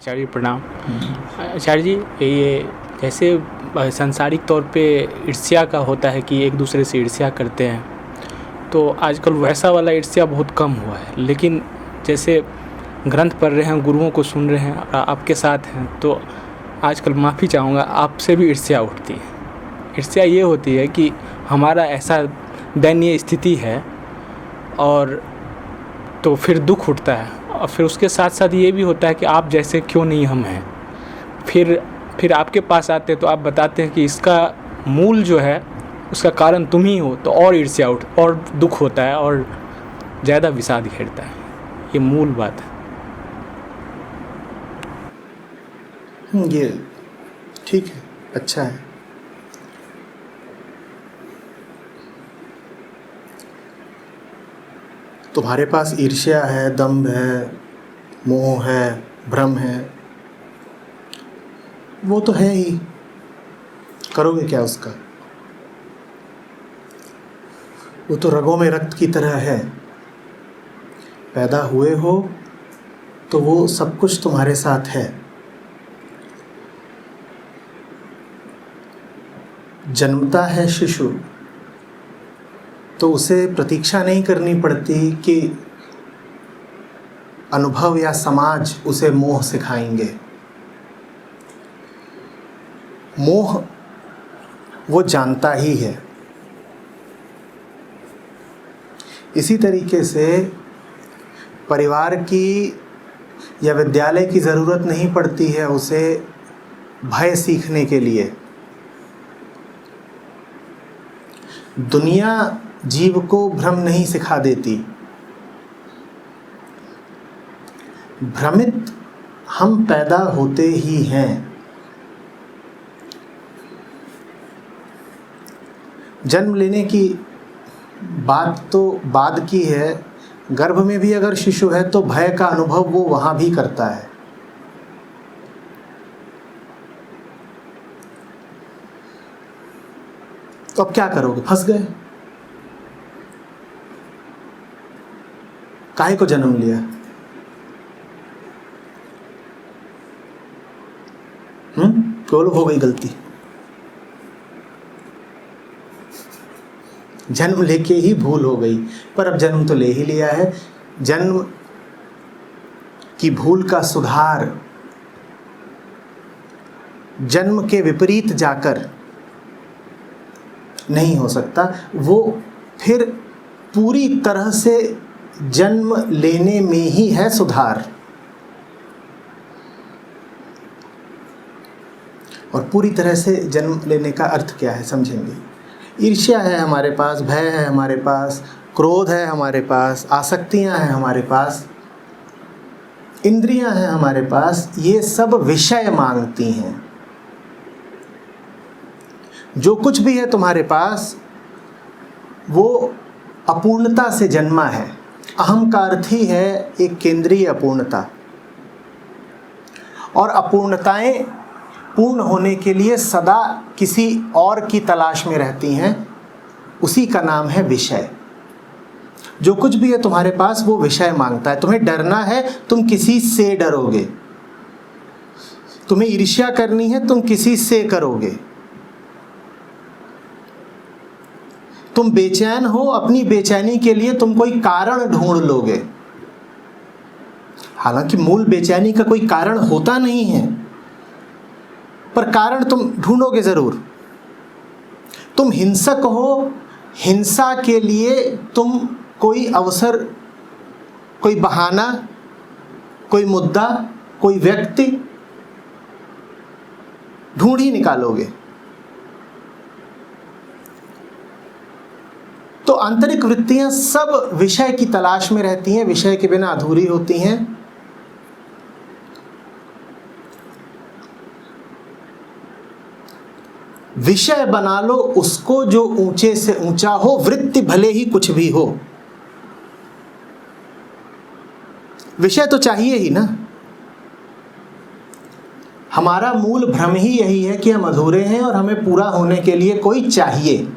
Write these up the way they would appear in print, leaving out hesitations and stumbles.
आचार्य प्रणाम। आचार्य जी, ये जैसे सांसारिक तौर पे ईर्ष्या का होता है कि एक दूसरे से ईर्ष्या करते हैं, तो आजकल वैसा वाला ईर्ष्या बहुत कम हुआ है। लेकिन जैसे ग्रंथ पढ़ रहे हैं, गुरुओं को सुन रहे हैं, आपके साथ हैं, तो आजकल माफ़ी चाहूँगा, आपसे भी ईर्ष्या उठती है। ईर्ष्या ये होती है कि हमारा ऐसा दयनीय स्थिति है, और तो फिर दुख उठता है। और फिर उसके साथ साथ ये भी होता है कि आप जैसे क्यों नहीं हम हैं। फिर आपके पास आते हैं तो आप बताते हैं कि इसका मूल जो है उसका कारण तुम ही हो, तो और ईर्ष्या और दुख होता है और ज़्यादा विषाद घेरता है। ये मूल बात है। ये ठीक है, अच्छा है। तुम्हारे पास ईर्ष्या है, दंभ है, मोह है, भ्रम है, वो तो है ही। करोगे क्या उसका? वो तो रगों में रक्त की तरह है। पैदा हुए हो तो वो सब कुछ तुम्हारे साथ है। जन्मता है शिशु तो उसे प्रतीक्षा नहीं करनी पड़ती कि अनुभव या समाज उसे मोह सिखाएंगे। मोह वो जानता ही है। इसी तरीके से परिवार की या विद्यालय की ज़रूरत नहीं पड़ती है उसे भय सीखने के लिए। दुनिया जीव को भ्रम नहीं सिखा देती। भ्रमित हम पैदा होते ही हैं। जन्म लेने की बात तो बाद की है। गर्भ में भी अगर शिशु है तो भय का अनुभव वो वहाँ भी करता है। तो अब क्या करोगे? फंस गए। काहे को जन्म लिया? केवल हो गई गलती। जन्म लेके ही भूल हो गई, पर अब जन्म तो ले ही लिया है। जन्म की भूल का सुधार जन्म के विपरीत जाकर नहीं हो सकता। वो फिर पूरी तरह से जन्म लेने में ही है सुधार। और पूरी तरह से जन्म लेने का अर्थ क्या है समझेंगे। ईर्ष्या है हमारे पास, भय है हमारे पास, क्रोध है हमारे पास, आसक्तियां हैं हमारे पास, इंद्रियां हैं हमारे पास। ये सब विषय मांगती हैं। जो कुछ भी है तुम्हारे पास वो अपूर्णता से जन्मा है। अहम का अर्थ ही है एक केंद्रीय अपूर्णता, और अपूर्णताएं पूर्ण होने के लिए सदा किसी और की तलाश में रहती हैं। उसी का नाम है विषय। जो कुछ भी है तुम्हारे पास वो विषय मांगता है। तुम्हें डरना है, तुम किसी से डरोगे। तुम्हें ईर्ष्या करनी है, तुम किसी से करोगे। तुम बेचैन हो, अपनी बेचैनी के लिए तुम कोई कारण ढूंढ लोगे। हालांकि मूल बेचैनी का कोई कारण होता नहीं है, पर कारण तुम ढूंढोगे जरूर। तुम हिंसक हो, हिंसा के लिए तुम कोई अवसर, कोई बहाना, कोई मुद्दा, कोई व्यक्ति ढूंढ ही निकालोगे। तो आंतरिक वृत्तियां सब विषय की तलाश में रहती हैं, विषय के बिना अधूरी होती हैं। विषय बना लो उसको जो ऊंचे से ऊंचा हो, वृत्ति भले ही कुछ भी हो। विषय तो चाहिए ही ना। हमारा मूल भ्रम ही यही है कि हम अधूरे हैं और हमें पूरा होने के लिए कोई चाहिए।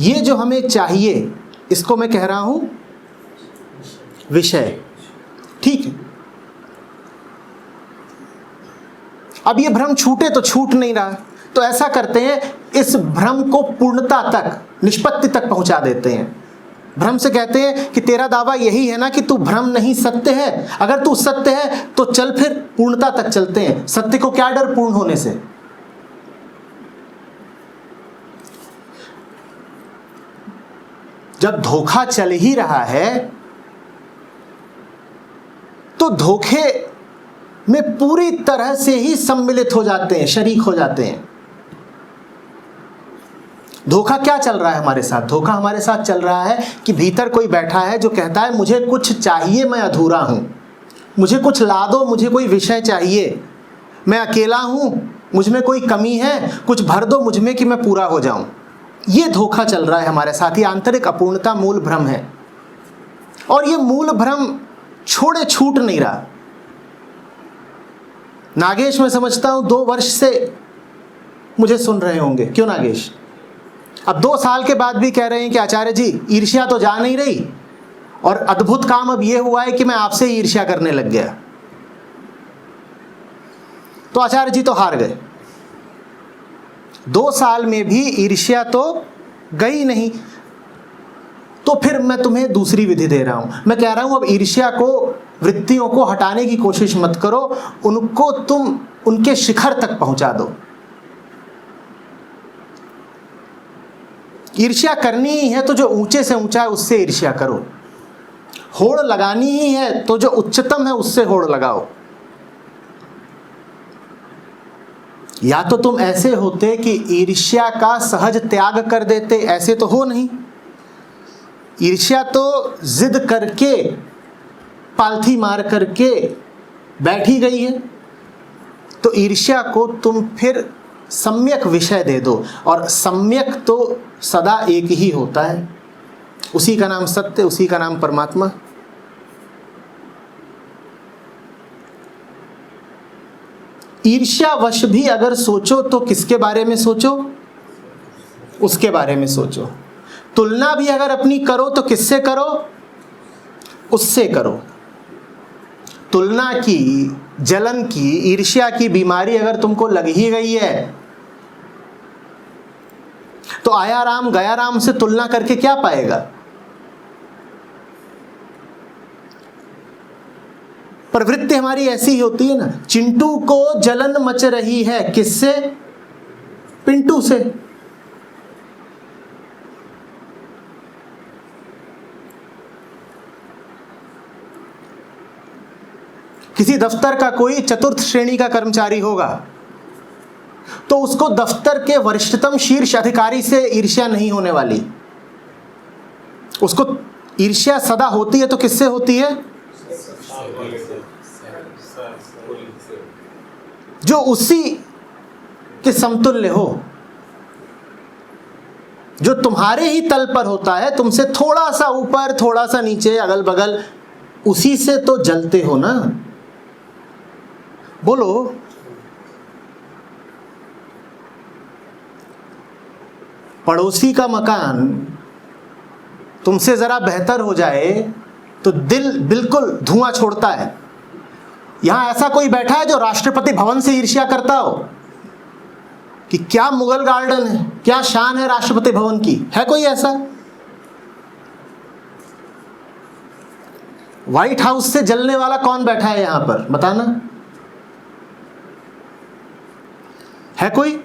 ये जो हमें चाहिए इसको मैं कह रहा हूं विषय। ठीक है। अब ये भ्रम छूटे तो छूट नहीं रहा, तो ऐसा करते हैं, इस भ्रम को पूर्णता तक, निष्पत्ति तक पहुंचा देते हैं। भ्रम से कहते हैं कि तेरा दावा यही है ना कि तू भ्रम नहीं सत्य है, अगर तू सत्य है तो चल फिर पूर्णता तक चलते हैं। सत्य को क्या डर पूर्ण होने से। जब धोखा चल ही रहा है तो धोखे में पूरी तरह से ही सम्मिलित हो जाते हैं, शरीक हो जाते हैं। धोखा क्या चल रहा है हमारे साथ? धोखा हमारे साथ चल रहा है कि भीतर कोई बैठा है जो कहता है मुझे कुछ चाहिए, मैं अधूरा हूं, मुझे कुछ ला दो, मुझे कोई विषय चाहिए, मैं अकेला हूं, मुझ में कोई कमी है, कुछ भर दो मुझ में कि मैं पूरा हो जाऊं। ये धोखा चल रहा है हमारे साथ। ये आंतरिक अपूर्णता मूल भ्रम है, और ये मूल भ्रम छोड़े छूट नहीं रहा। नागेश, मैं समझता हूं 2 वर्ष से मुझे सुन रहे होंगे, क्यों नागेश? अब 2 साल के बाद भी कह रहे हैं कि आचार्य जी ईर्ष्या तो जा नहीं रही, और अद्भुत काम अब यह हुआ है कि मैं आपसे ही ईर्ष्या करने लग गया। तो आचार्य जी तो हार गए। 2 साल में भी ईर्ष्या तो गई नहीं। तो फिर मैं तुम्हें दूसरी विधि दे रहा हूं। मैं कह रहा हूं अब ईर्ष्या को, वृत्तियों को हटाने की कोशिश मत करो, उनको तुम उनके शिखर तक पहुंचा दो। ईर्ष्या करनी ही है तो जो ऊंचे से ऊंचा है उससे ईर्ष्या करो। होड़ लगानी ही है तो जो उच्चतम है उससे होड़ लगाओ। या तो तुम ऐसे होते कि ईर्ष्या का सहज त्याग कर देते, ऐसे तो हो नहीं। ईर्ष्या तो जिद करके, पालथी मार करके बैठी गई है। तो ईर्ष्या को तुम फिर सम्यक विषय दे दो, और सम्यक तो सदा एक ही होता है, उसी का नाम सत्य, उसी का नाम परमात्मा। ईर्ष्यावश भी अगर सोचो तो किसके बारे में सोचो? उसके बारे में सोचो। तुलना भी अगर अपनी करो तो किससे करो? उससे करो। तुलना की, जलन की, ईर्ष्या की बीमारी अगर तुमको लग ही गई है तो आया राम गया राम से तुलना करके क्या पाएगा? प्रवृत्ति हमारी ऐसी ही होती है ना। चिंटू को जलन मच रही है, किससे? पिंटू से। किसी दफ्तर का कोई 4th श्रेणी का कर्मचारी होगा तो उसको दफ्तर के वरिष्ठतम शीर्ष अधिकारी से ईर्ष्या नहीं होने वाली। उसको ईर्ष्या सदा होती है तो किससे होती है? जो उसी के समतुल्य हो, जो तुम्हारे ही तल पर होता है, तुमसे थोड़ा सा ऊपर, थोड़ा सा नीचे, अगल बगल, उसी से तो जलते हो ना। बोलो, पड़ोसी का मकान तुमसे जरा बेहतर हो जाए तो दिल बिल्कुल धुआं छोड़ता है। यहां ऐसा कोई बैठा है जो राष्ट्रपति भवन से ईर्ष्या करता हो कि क्या मुगल गार्डन है, क्या शान है राष्ट्रपति भवन की? है कोई ऐसा? व्हाइट हाउस से जलने वाला कौन बैठा है यहां पर? बताना, है कोई?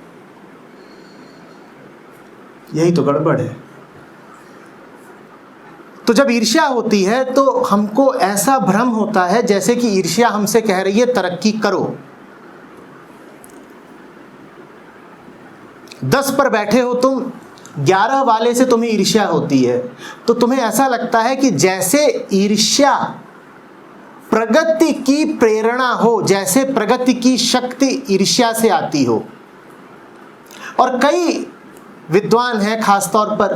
यही तो गड़बड़ है। तो जब ईर्ष्या होती है तो हमको ऐसा भ्रम होता है जैसे कि ईर्ष्या हमसे कह रही है तरक्की करो। 10 पर बैठे हो तुम, 11 वाले से तुम्हें ईर्ष्या होती है, तो तुम्हें ऐसा लगता है कि जैसे ईर्ष्या प्रगति की प्रेरणा हो, जैसे प्रगति की शक्ति ईर्ष्या से आती हो। और कई विद्वान हैं, खासतौर पर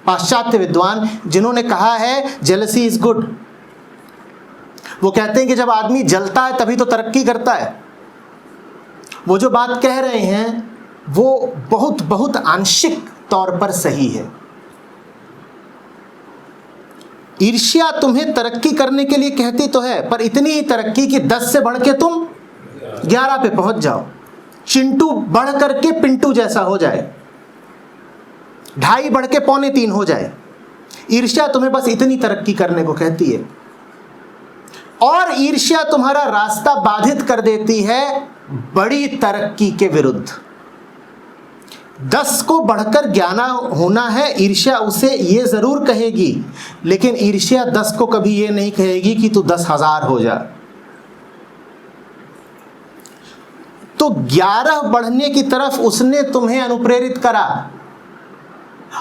पाश्चात्य विद्वान, जिन्होंने कहा है जेलसी इज गुड। वो कहते हैं कि जब आदमी जलता है तभी तो तरक्की करता है। वो जो बात कह रहे हैं वो बहुत बहुत आंशिक तौर पर सही है। ईर्ष्या तुम्हें तरक्की करने के लिए कहती तो है, पर इतनी ही तरक्की कि 10 से बढ़ के तुम 11 पे पहुंच जाओ, चिंटू बढ़ करके पिंटू जैसा हो जाए, 2.5 बढ़ के 2.25 हो जाए। ईर्ष्या तुम्हें बस इतनी तरक्की करने को कहती है, और ईर्ष्या तुम्हारा रास्ता बाधित कर देती है बड़ी तरक्की के विरुद्ध। 10 को बढ़कर 11 होना है, ईर्ष्या उसे ये जरूर कहेगी, लेकिन ईर्ष्या 10 को कभी ये नहीं कहेगी कि तू 10,000 हो जा। तो 11 बढ़ने की तरफ उसने तुम्हें अनुप्रेरित करा,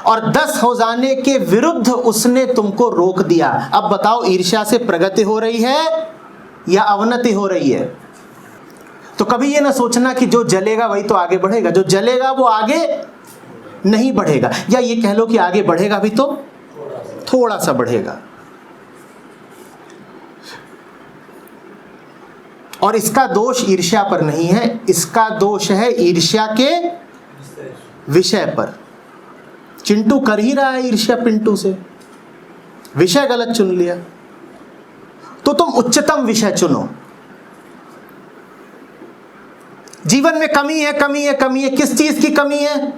और 10 हो जाने के विरुद्ध उसने तुमको रोक दिया। अब बताओ, ईर्ष्या से प्रगति हो रही है या अवनति हो रही है? तो कभी ये ना सोचना कि जो जलेगा वही तो आगे बढ़ेगा। जो जलेगा वो आगे नहीं बढ़ेगा, या ये कह लो कि आगे बढ़ेगा भी तो थोड़ा सा बढ़ेगा। और इसका दोष ईर्ष्या पर नहीं है, इसका दोष है ईर्ष्या के विषय पर। चिंटू कर ही रहा है ईर्ष्या पिंटू से, विषय गलत चुन लिया। तो तुम उच्चतम विषय चुनो। जीवन में कमी है, कमी है, कमी है। किस चीज की कमी है?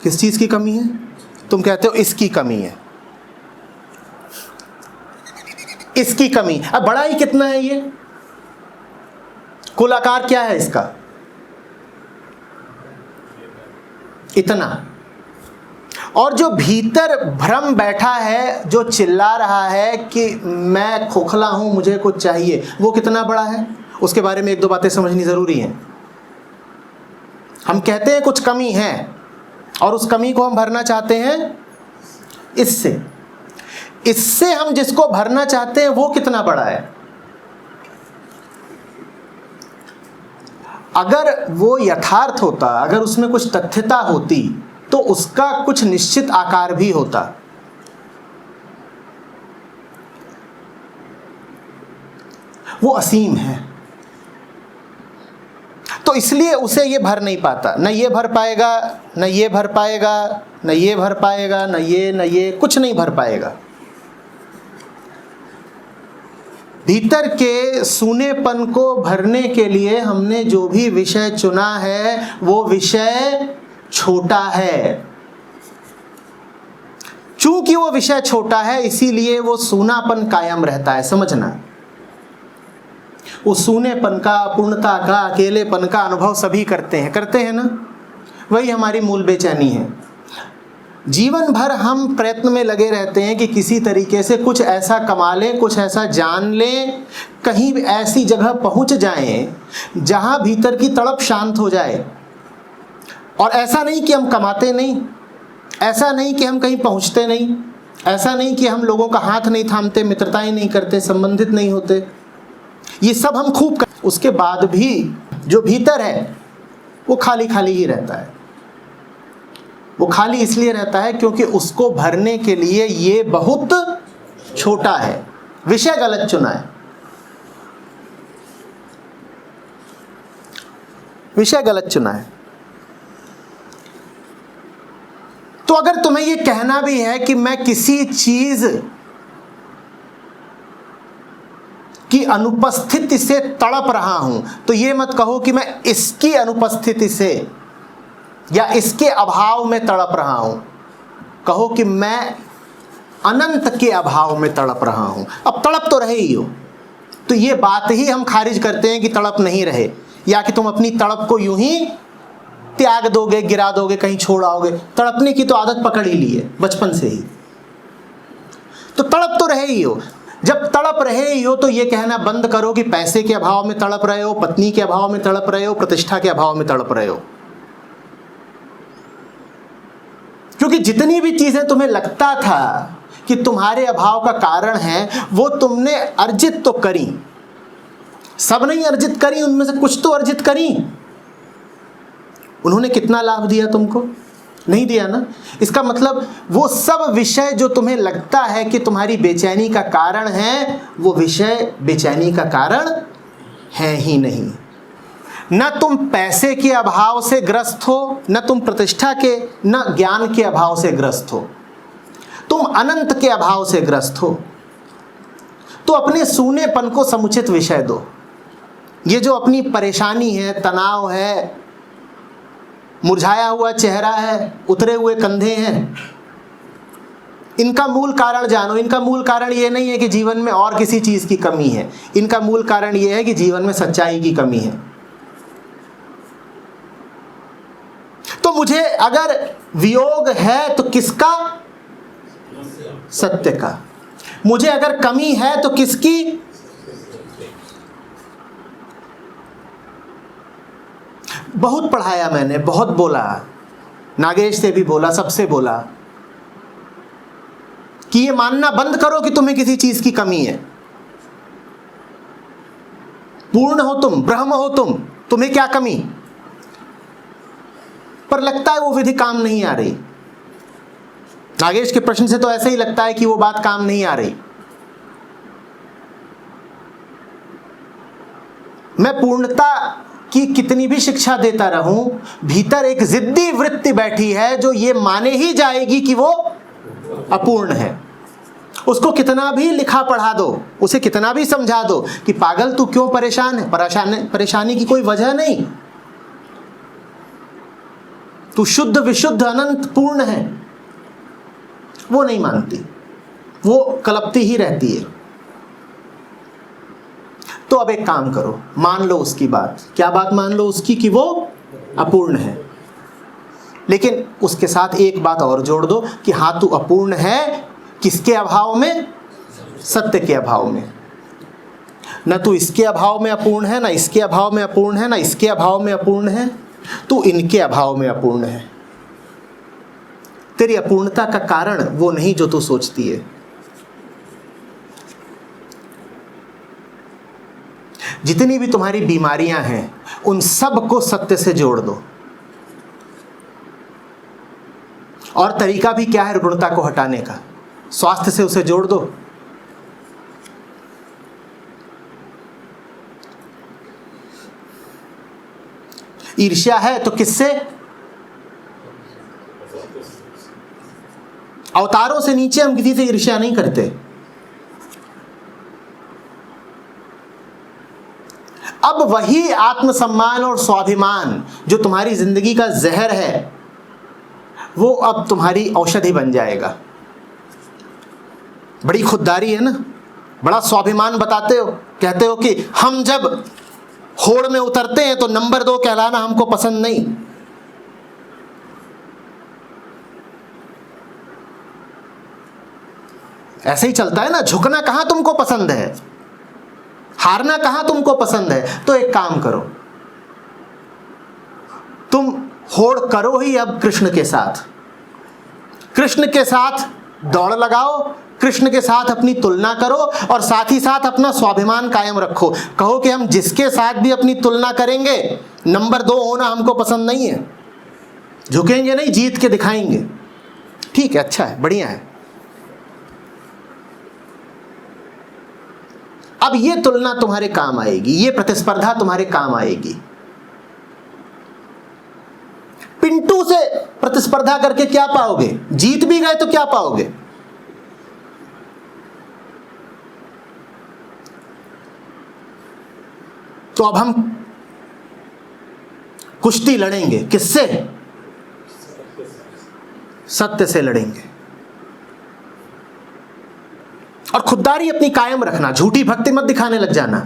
किस चीज की कमी है? तुम कहते हो इसकी कमी है, इसकी कमी। अब बड़ा ही कितना है ये? कुल आकार क्या है इसका? इतना। और जो भीतर भ्रम बैठा है, जो चिल्ला रहा है कि मैं खोखला हूं, मुझे कुछ चाहिए, वो कितना बड़ा है? उसके बारे में 1-2 बातें समझनी जरूरी है। हम कहते हैं कुछ कमी है, और उस कमी को हम भरना चाहते हैं इससे। इससे हम जिसको भरना चाहते हैं वो कितना बड़ा है? अगर वो यथार्थ होता, अगर उसमें कुछ तथ्यता होती, तो उसका कुछ निश्चित आकार भी होता। वो असीम है, तो इसलिए उसे ये भर नहीं पाता। न ये भर पाएगा, न ये भर पाएगा, न ये भर पाएगा, न ये कुछ नहीं भर पाएगा। भीतर के सूनेपन को भरने के लिए हमने जो भी विषय चुना है, वो विषय छोटा है। चूंकि वो विषय छोटा है, इसीलिए वो सूनापन कायम रहता है। समझना, वो सूनेपन का, पूर्णता का, अकेलेपन का अनुभव सभी करते हैं ना। वही हमारी मूल बेचैनी है। जीवन भर हम प्रयत्न में लगे रहते हैं कि किसी तरीके से कुछ ऐसा कमा लें, कुछ ऐसा जान लें, कहीं ऐसी जगह पहुंच जाएं जहां भीतर की तड़प शांत हो जाए। और ऐसा नहीं कि हम कमाते नहीं, ऐसा नहीं कि हम कहीं पहुंचते नहीं, ऐसा नहीं कि हम लोगों का हाथ नहीं थामते, मित्रताएं नहीं करते, संबंधित नहीं होते। ये सब हम खूब कर, उसके बाद भी जो भीतर है वो खाली खाली ही रहता है। वो खाली इसलिए रहता है क्योंकि उसको भरने के लिए ये बहुत छोटा है। विषय गलत चुना है, विषय गलत चुना है। तो अगर तुम्हें ये कहना भी है कि मैं किसी चीज की अनुपस्थिति से तड़प रहा हूं, तो ये मत कहो कि मैं इसकी अनुपस्थिति से या इसके अभाव में तड़प रहा हूं। कहो कि मैं अनंत के अभाव में तड़प रहा हूं। अब तड़प तो रहे ही हो, तो ये बात ही हम खारिज करते हैं कि तड़प नहीं रहे, या कि तुम अपनी तड़प को यूं ही त्याग दोगे, गिरा दोगे, कहीं छोड़ आओगे। तड़पने की तो आदत पकड़ ही ली है बचपन से ही, तो तड़प तो रहे ही हो। जब तड़प रहे ही हो तो ये कहना बंद करो कि पैसे के अभाव में तड़प रहे हो, पत्नी के अभाव में तड़प रहे हो, प्रतिष्ठा के अभाव में तड़प रहे हो। क्योंकि जितनी भी चीजें तुम्हें लगता था कि तुम्हारे अभाव का कारण है, वो तुमने अर्जित तो करी। सब नहीं अर्जित करी, उनमें से कुछ तो अर्जित करी। उन्होंने कितना लाभ दिया तुमको? नहीं दिया ना। इसका मतलब वो सब विषय जो तुम्हें लगता है कि तुम्हारी बेचैनी का कारण है, वो विषय बेचैनी का कारण है ही नहीं। न तुम पैसे के अभाव से ग्रस्त हो, न तुम प्रतिष्ठा के, न ज्ञान के अभाव से ग्रस्त हो, तुम अनंत के अभाव से ग्रस्त हो। तो अपने सूनेपन को समुचित विषय दो। ये जो अपनी परेशानी है, तनाव है, मुरझाया हुआ चेहरा है, उतरे हुए कंधे हैं, इनका मूल कारण जानो। इनका मूल कारण ये नहीं है कि जीवन में और किसी चीज़ की कमी है, इनका मूल कारण ये है कि जीवन में सच्चाई की कमी है। तो मुझे अगर वियोग है तो किसका? सत्य का। मुझे अगर कमी है तो किसकी? बहुत पढ़ाया मैंने, बहुत बोला, नागेश से भी बोला, सबसे बोला कि ये मानना बंद करो कि तुम्हें किसी चीज की कमी है। पूर्ण हो तुम, ब्रह्म हो तुम, तुम्हें क्या कमी? पर लगता है वो विधि काम नहीं आ रही। नागेश के प्रश्न से तो ऐसे ही लगता है कि वो बात काम नहीं आ रही। मैं पूर्णता की कितनी भी शिक्षा देता रहूं, भीतर एक जिद्दी वृत्ति बैठी है जो ये माने ही जाएगी कि वो अपूर्ण है। उसको कितना भी लिखा पढ़ा दो, उसे कितना भी समझा दो कि पागल तू क्यों परेशान है, परेशानी की कोई वजह नहीं, तू शुद्ध विशुद्ध अनंत पूर्ण है, वो नहीं मानती, वो कलपती ही रहती है। तो अब एक काम करो, मान लो उसकी बात। क्या बात मान लो उसकी? कि वो अपूर्ण है। लेकिन उसके साथ एक बात और जोड़ दो कि हाँ तू अपूर्ण है, किसके अभाव में? सत्य के अभाव में। न तू इसके अभाव में अपूर्ण है, ना इसके अभाव में अपूर्ण है, ना इसके अभाव में अपूर्ण है, तू इनके अभाव में अपूर्ण है। तेरी अपूर्णता का कारण वो नहीं जो तू सोचती है। जितनी भी तुम्हारी बीमारियां हैं उन सब को सत्य से जोड़ दो। और तरीका भी क्या है रुग्णता को हटाने का? स्वास्थ्य से उसे जोड़ दो। ईर्ष्या है तो किससे? अवतारों से नीचे हम किसी से ईर्ष्या नहीं करते। अब वही आत्मसम्मान और स्वाभिमान जो तुम्हारी जिंदगी का जहर है, वो अब तुम्हारी औषधि बन जाएगा। बड़ी खुददारी है ना, बड़ा स्वाभिमान बताते हो, कहते हो कि हम जब होड़ में उतरते हैं तो नंबर 2 कहलाना हमको पसंद नहीं। ऐसे ही चलता है ना, झुकना कहां तुमको पसंद है, हारना कहां तुमको पसंद है। तो एक काम करो, तुम होड़ करो ही अब कृष्ण के साथ। कृष्ण के साथ दौड़ लगाओ, कृष्ण के साथ अपनी तुलना करो और साथ ही साथ अपना स्वाभिमान कायम रखो। कहो कि हम जिसके साथ भी अपनी तुलना करेंगे नंबर 2 होना हमको पसंद नहीं है। झुकेंगे नहीं, जीत के दिखाएंगे। ठीक है, अच्छा है, बढ़िया है। अब ये तुलना तुम्हारे काम आएगी, ये प्रतिस्पर्धा तुम्हारे काम आएगी। पिंटू से प्रतिस्पर्धा करके क्या पाओगे? जीत भी गए तो क्या पाओगे? तो अब हम कुश्ती लड़ेंगे, किससे? सत्य से लड़ेंगे। और खुददारी अपनी कायम रखना, झूठी भक्ति मत दिखाने लग जाना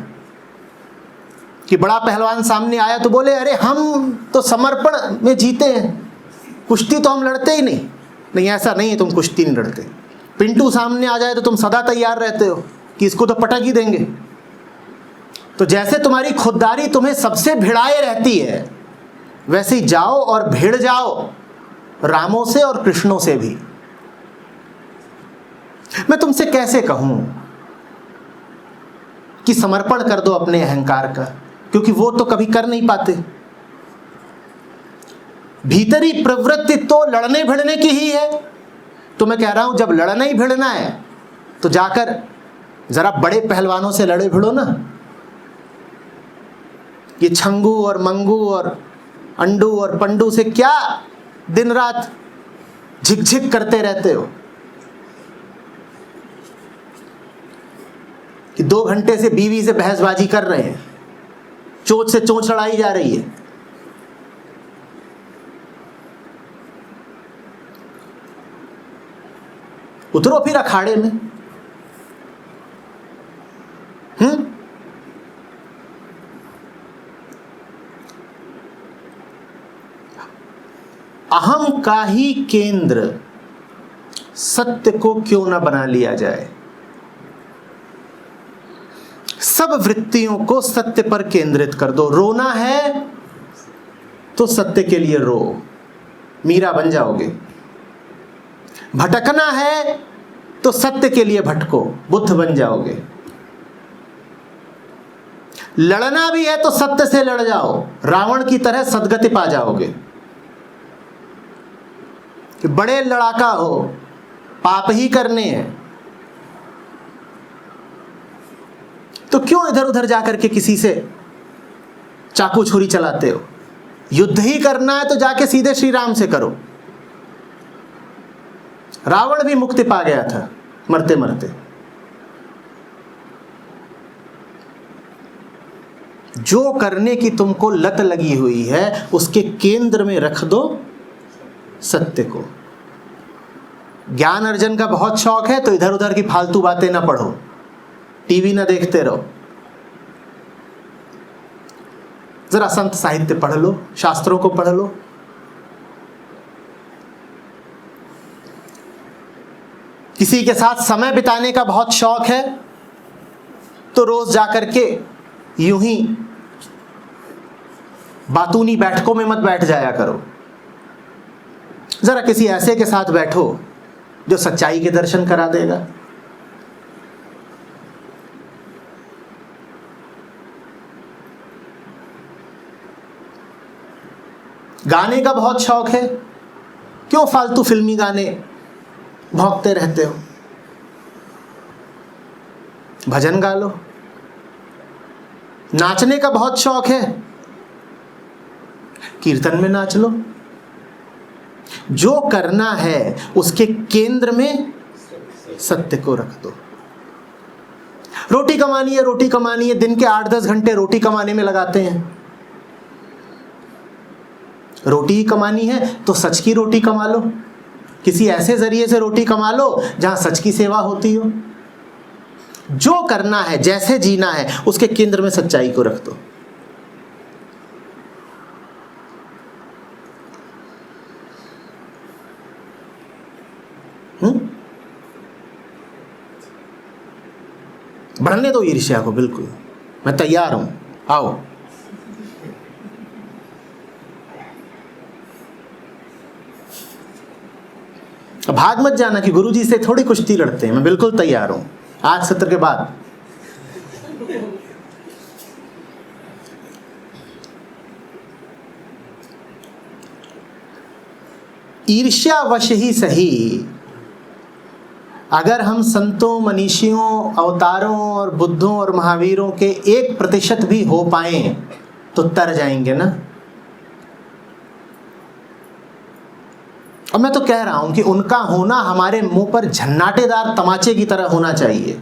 कि बड़ा पहलवान सामने आया तो बोले अरे हम तो समर्पण में जीते हैं, कुश्ती तो हम लड़ते ही नहीं। नहीं, ऐसा नहीं है, तुम कुश्ती नहीं लड़ते। पिंटू सामने आ जाए तो तुम सदा तैयार रहते हो कि इसको तो पटक ही देंगे। तो जैसे तुम्हारी खुददारी तुम्हें सबसे भिड़ाए रहती है, वैसे ही जाओ और भिड़ जाओ रामों से और कृष्णों से भी। मैं तुमसे कैसे कहूं कि समर्पण कर दो अपने अहंकार का, क्योंकि वो तो कभी कर नहीं पाते। भीतरी प्रवृत्ति तो लड़ने भिड़ने की ही है। तो मैं कह रहा हूं, जब लड़ना ही भिड़ना है तो जाकर जरा बड़े पहलवानों से लड़े भिड़ो ना। ये छंगू और मंगू और अंडू और पंडू से क्या दिन रात झिकझिक करते रहते हो कि 2 घंटे से बीवी से बहसबाजी कर रहे हैं। चोंच से चोंच लड़ाई जा रही है। उतरो फिर अखाड़े में। अहम का ही केंद्र सत्य को क्यों न बना लिया जाए। सब वृत्तियों को सत्य पर केंद्रित कर दो। रोना है तो सत्य के लिए रो, मीरा बन जाओगे। भटकना है तो सत्य के लिए भटको, बुद्ध बन जाओगे। लड़ना भी है तो सत्य से लड़ जाओ, रावण की तरह सद्गति पा जाओगे। कि बड़े लड़ाका हो, पाप ही करने हैं तो क्यों इधर उधर जाकर के किसी से चाकू छुरी चलाते हो। युद्ध ही करना है तो जाके सीधे श्री राम से करो। रावण भी मुक्ति पा गया था मरते मरते। जो करने की तुमको लत लगी हुई है उसके केंद्र में रख दो सत्य को। ज्ञान अर्जन का बहुत शौक है तो इधर उधर की फालतू बातें ना पढ़ो, टीवी ना देखते रहो, जरा संत साहित्य पढ़ लो, शास्त्रों को पढ़ लो। किसी के साथ समय बिताने का बहुत शौक है तो रोज जाकर के यूं ही बातूनी बैठकों में मत बैठ जाया करो। जरा किसी ऐसे के साथ बैठो जो सच्चाई के दर्शन करा देगा। गाने का बहुत शौक है, क्यों फालतू फिल्मी गाने भौंकते रहते हो। भजन गा लो। नाचने का बहुत शौक है, कीर्तन में नाच लो। जो करना है उसके केंद्र में सत्य को रख दो। रोटी कमानी है, दिन के 8-10 घंटे रोटी कमाने में लगाते हैं। रोटी ही कमानी है तो सच की रोटी कमा लो, किसी ऐसे जरिए से रोटी कमा लो जहां सच की सेवा होती हो। जो करना है, जैसे जीना है, उसके केंद्र में सच्चाई को रख दो। बढ़ने दो ईर्ष्या को, बिल्कुल मैं तैयार हूं, आओ। भाग मत जाना कि गुरुजी से थोड़ी कुश्ती लड़ते हैं, मैं बिल्कुल तैयार हूं आज सत्र के बाद। ईर्ष्यावश ही सही, अगर हम संतों, मनीषियों, अवतारों और बुद्धों और महावीरों के 1% भी हो पाए तो तर जाएंगे ना। और मैं तो कह रहा हूं कि उनका होना हमारे मुंह पर झन्नाटेदार तमाचे की तरह होना चाहिए।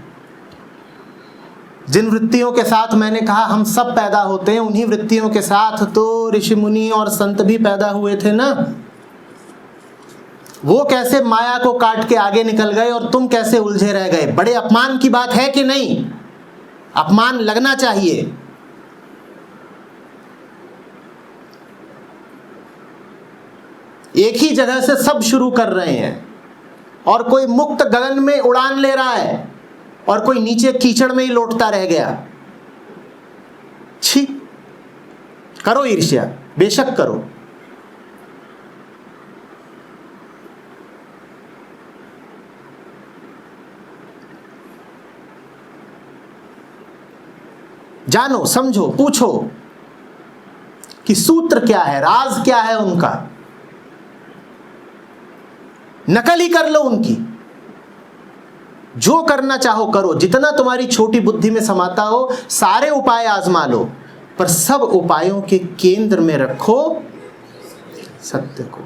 जिन वृत्तियों के साथ मैंने कहा हम सब पैदा होते हैं, उन्हीं वृत्तियों के साथ तो ऋषि मुनि और संत भी पैदा हुए थे ना। वो कैसे माया को काट के आगे निकल गए और तुम कैसे उलझे रह गए। बड़े अपमान की बात है कि नहीं? अपमान लगना चाहिए। एक ही जगह से सब शुरू कर रहे हैं और कोई मुक्त गगन में उड़ान ले रहा है और कोई नीचे कीचड़ में ही लौटता रह गया। छी, करो ईर्ष्या, बेशक करो। जानो, समझो, पूछो कि सूत्र क्या है, राज क्या है उनका। नकल ही कर लो उनकी। जो करना चाहो करो, जितना तुम्हारी छोटी बुद्धि में समाता हो सारे उपाय आजमा लो, पर सब उपायों के केंद्र में रखो सत्य को।